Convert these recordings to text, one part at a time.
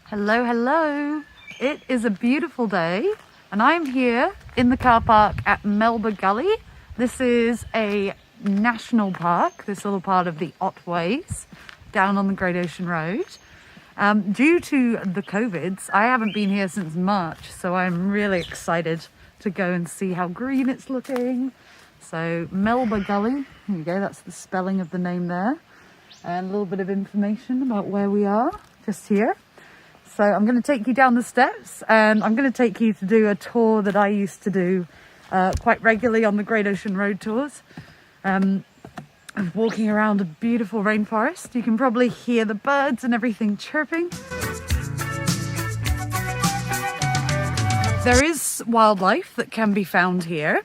Hello, hello. It is a beautiful day and I'm here in the car park at Melba Gully. This is a national park, this little part of the Otways down on the Great Ocean Road. Due to the COVIDs, I haven't been here since March, so I'm really excited to go and see how green it's looking. So Melba Gully, here you go, that's the spelling of the name there. And a little bit of information about where we are just here. So I'm going to take you down the steps and I'm going to take you to do a tour that I used to do quite regularly on the Great Ocean Road tours. I'm walking around a beautiful rainforest. You can probably hear the birds and everything chirping. There is wildlife that can be found here.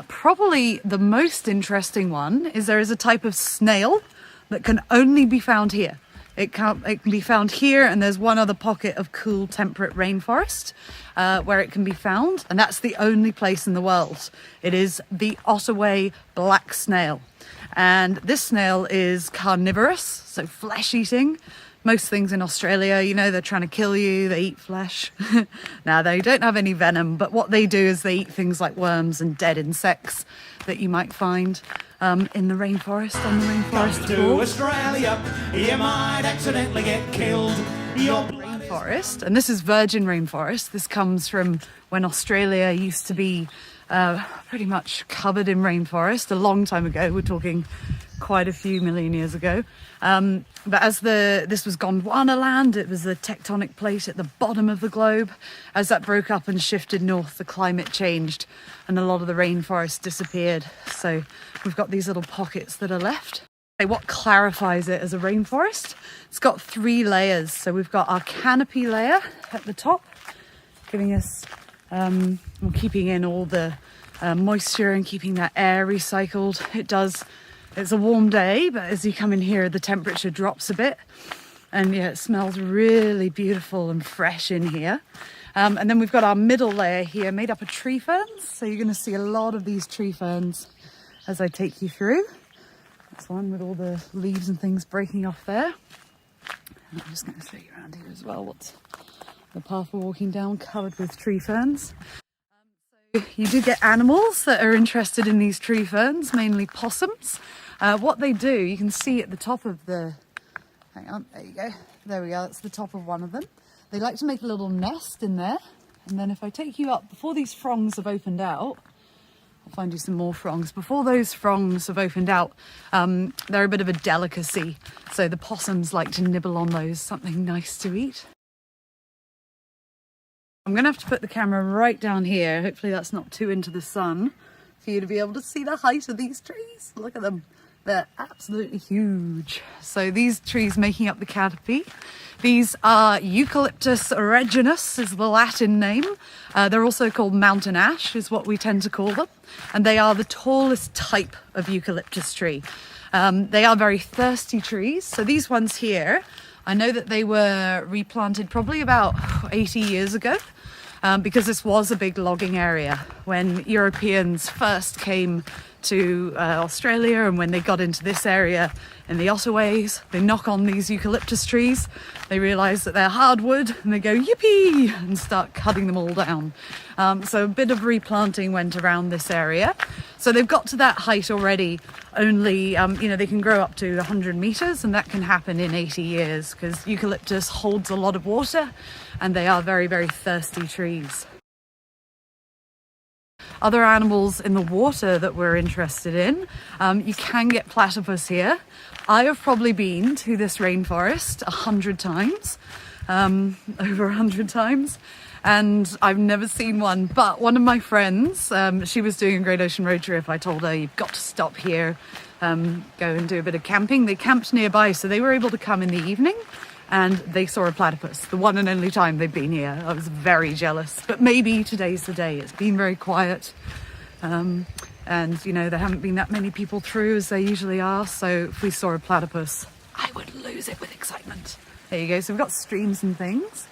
Probably the most interesting one is there is a type of snail that can only be found here. It can be found here, and there's one other pocket of cool temperate rainforest where it can be found, and that's the only place in the world. It is the Otways black snail, and this snail is carnivorous, so flesh eating. Most things in Australia, you know, they're trying to kill you, they eat flesh. Now, they don't have any venom, but what they do is they eat things like worms and dead insects that you might find in the rainforest, on the rainforest tour. Australia, you might accidentally get killed. Rainforest, and this is virgin rainforest. This comes from when Australia used to be pretty much covered in rainforest a long time ago. We're talking quite a few million years ago. But as this was Gondwana land, it was a tectonic plate at the bottom of the globe. As that broke up and shifted north, the climate changed and a lot of the rainforest disappeared. So we've got these little pockets that are left. What clarifies it as a rainforest? It's got 3 layers. So we've got our canopy layer at the top, giving us, keeping in all the moisture and keeping that air recycled. It's a warm day, but as you come in here, the temperature drops a bit. And yeah, it smells really beautiful and fresh in here. And then we've got our middle layer here made up of tree ferns. So you're going to see a lot of these tree ferns as I take you through. That's one with all the leaves and things breaking off there. And I'm just going to show you around here as well what's the path we're walking down, covered with tree ferns. So you do get animals that are interested in these tree ferns, mainly possums. What they do, you can see at the top of the, hang on, there you go, there we go, that's the top of one of them. They like to make a little nest in there, and then if I take you up, before these fronds have opened out, I'll find you some more fronds. Before those fronds have opened out, they're a bit of a delicacy, so the possums like to nibble on those, something nice to eat. I'm going to have to put the camera right down here, hopefully that's not too into the sun, for you to be able to see the height of these trees. Look at them. They're absolutely huge. So these trees making up the canopy, these are Eucalyptus aeruginus is the Latin name. They're also called mountain ash is what we tend to call them. And they are the tallest type of eucalyptus tree. They are very thirsty trees. So these ones here, I know that they were replanted probably about 80 years ago. Because this was a big logging area when Europeans first came to Australia, and when they got into this area in the Otways, they knock on these eucalyptus trees, they realise that they're hardwood and they go yippee and start cutting them all down. So a bit of replanting went around this area. So they've got to that height already, only, they can grow up to 100 metres, and that can happen in 80 years because eucalyptus holds a lot of water and they are very, very thirsty trees. Other animals in the water that we're interested in, you can get platypus here. I have probably been to this rainforest 100 times, over 100 times, and I've never seen one. But one of my friends, she was doing a Great Ocean Road trip. I told her, you've got to stop here, go and do a bit of camping. They camped nearby, so they were able to come in the evening. And they saw a platypus, the one and only time they've been here. I was very jealous, but maybe today's the day. It's been very quiet. And, there haven't been that many people through as there usually are. So if we saw a platypus, I would lose it with excitement. There you go. So we've got streams and things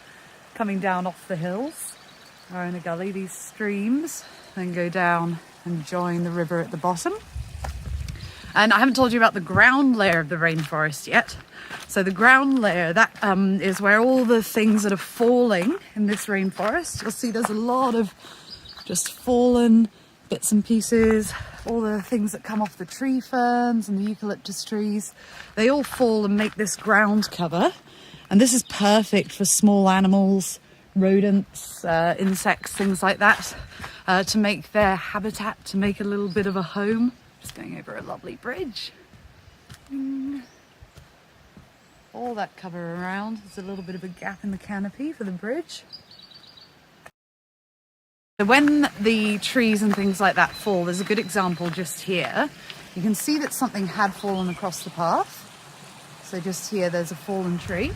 coming down off the hills. Or in a gully, these streams then go down and join the river at the bottom. And I haven't told you about the ground layer of the rainforest yet. So the ground layer, that is where all the things that are falling in this rainforest, you'll see there's a lot of just fallen bits and pieces, all the things that come off the tree ferns and the eucalyptus trees. They all fall and make this ground cover. And this is perfect for small animals, rodents, insects, things like that, to make their habitat, to make a little bit of a home. Just going over a lovely bridge. All that cover around. There's a little bit of a gap in the canopy for the bridge. So when the trees and things like that fall, there's a good example just here. You can see that something had fallen across the path. So just here, there's a fallen tree.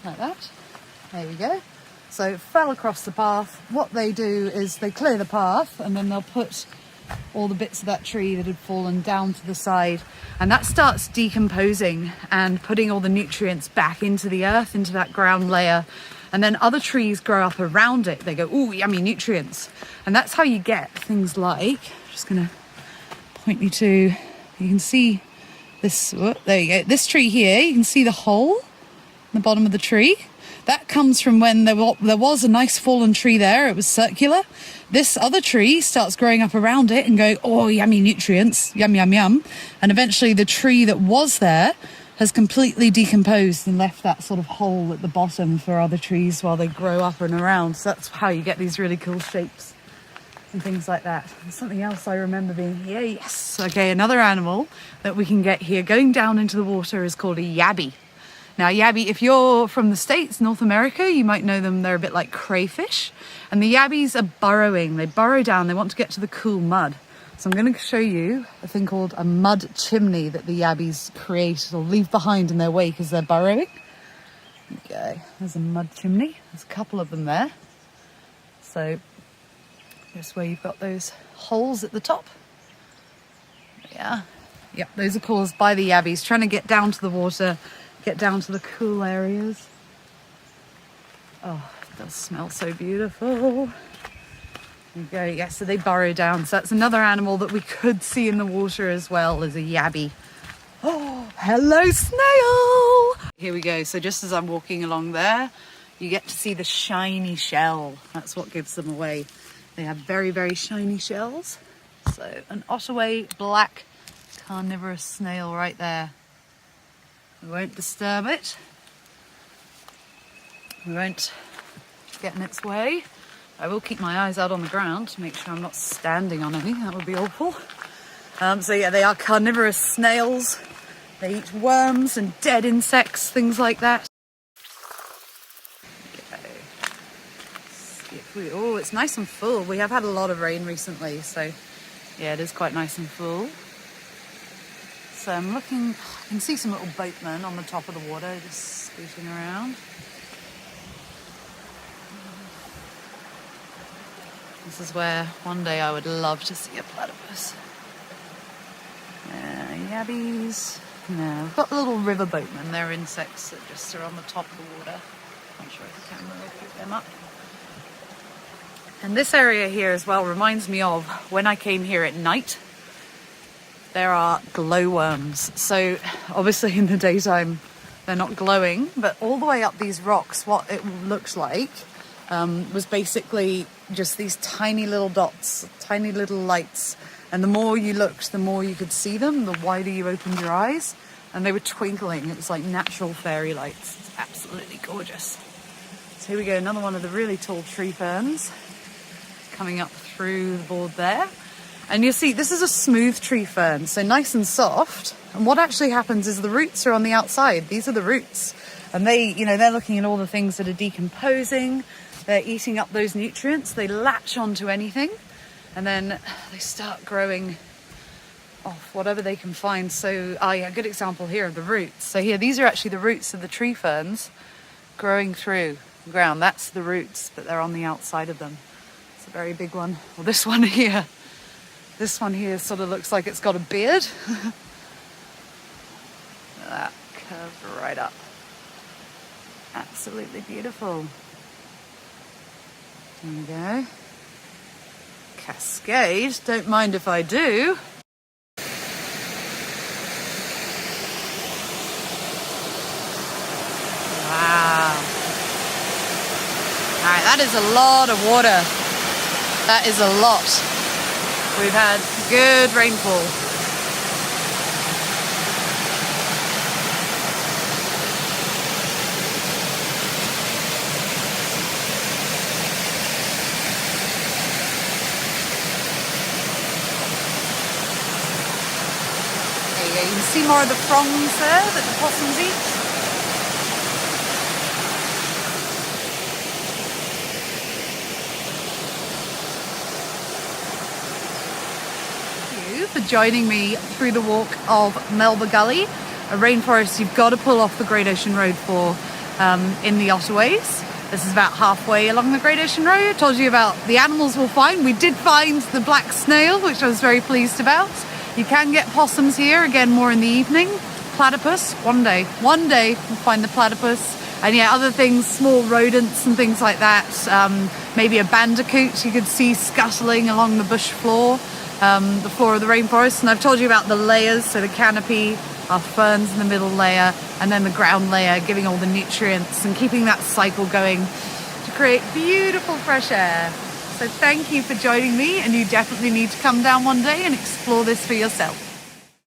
Like that. There we go. So it fell across the path. What they do is they clear the path and then they'll put all the bits of that tree that had fallen down to the side, and that starts decomposing and putting all the nutrients back into the earth, into that ground layer, and then other trees grow up around it. They go, ooh, yummy nutrients. And that's how you get things like, I'm just gonna point you to, you can see this, there you go, this tree here, you can see the hole in the bottom of the tree. That comes from when there was a nice fallen tree there. It was circular. This other tree starts growing up around it and going, oh, yummy nutrients, yum, yum, yum. And eventually the tree that was there has completely decomposed and left that sort of hole at the bottom for other trees while they grow up and around. So that's how you get these really cool shapes and things like that. And something else I remember being here, yes. Okay, another animal that we can get here going down into the water is called a yabby. Now, yabby, if you're from the States, North America, you might know them. They're a bit like crayfish. And the yabbies are burrowing. They burrow down. They want to get to the cool mud. So I'm going to show you a thing called a mud chimney that the yabbies create or leave behind in their wake as they're burrowing. Okay, there's a mud chimney. There's a couple of them there. So here's where you've got those holes at the top. Yeah. Yep, those are caused by the yabbies trying to get down to the water, get down to the cool areas. Oh, it does smell so beautiful. There you go. Yeah, so they burrow down. So that's another animal that we could see in the water as well, is a yabby. Oh, hello snail! Here we go. So just as I'm walking along there, you get to see the shiny shell. That's what gives them away. They have very, very shiny shells. So an Otways black carnivorous snail right there. We won't disturb it. We won't get in its way. I will keep my eyes out on the ground to make sure I'm not standing on any. That would be awful. So yeah, they are carnivorous snails. They eat worms and dead insects, things like that. Okay. Oh, it's nice and full. We have had a lot of rain recently, so yeah, it is quite nice and full. So I'm looking, I can see some little boatmen on the top of the water just scooting around. This is where one day I would love to see a platypus. Yabbies. No, we've got the little river boatmen. They're insects that just are on the top of the water. Not sure if the camera will pick them up. And this area here as well reminds me of when I came here at night. There are glowworms. So obviously in the daytime they're not glowing, but all the way up these rocks what it looked like was basically just these tiny little dots, tiny little lights. And the more you looked, the more you could see them, the wider you opened your eyes. And they were twinkling. It was like natural fairy lights. It's absolutely gorgeous. So here we go, another one of the really tall tree ferns coming up through the board there. And you'll see this is a smooth tree fern, so nice and soft. And what actually happens is the roots are on the outside. These are the roots. And they, they're looking at all the things that are decomposing. They're eating up those nutrients. They latch onto anything. And then they start growing off whatever they can find. So, a good example here of the roots. So here, these are actually the roots of the tree ferns growing through the ground. That's the roots, but they're on the outside of them. It's a very big one. Well, this one here sort of looks like it's got a beard. That curves right up. Absolutely beautiful. There we go. Cascade, don't mind if I do. that is a lot of water. That is a lot. We've had good rainfall. There you go. You can see more of the fronds there that the possums eat. For joining me through the walk of Melba Gully, a rainforest you've got to pull off the Great Ocean Road for in the Otways. This is about halfway along the Great Ocean Road. I told you about the animals we'll find. We did find the black snail, which I was very pleased about. You can get possums here, again more in the evening. Platypus, one day we'll find the platypus. And yeah, other things, small rodents and things like that. Maybe a bandicoot you could see scuttling along the bush floor. The floor of the rainforest. And I've told you about the layers, so the canopy, our ferns in the middle layer, and then the ground layer, giving all the nutrients and keeping that cycle going to create beautiful fresh air. So thank you for joining me, and you definitely need to come down one day and explore this for yourself.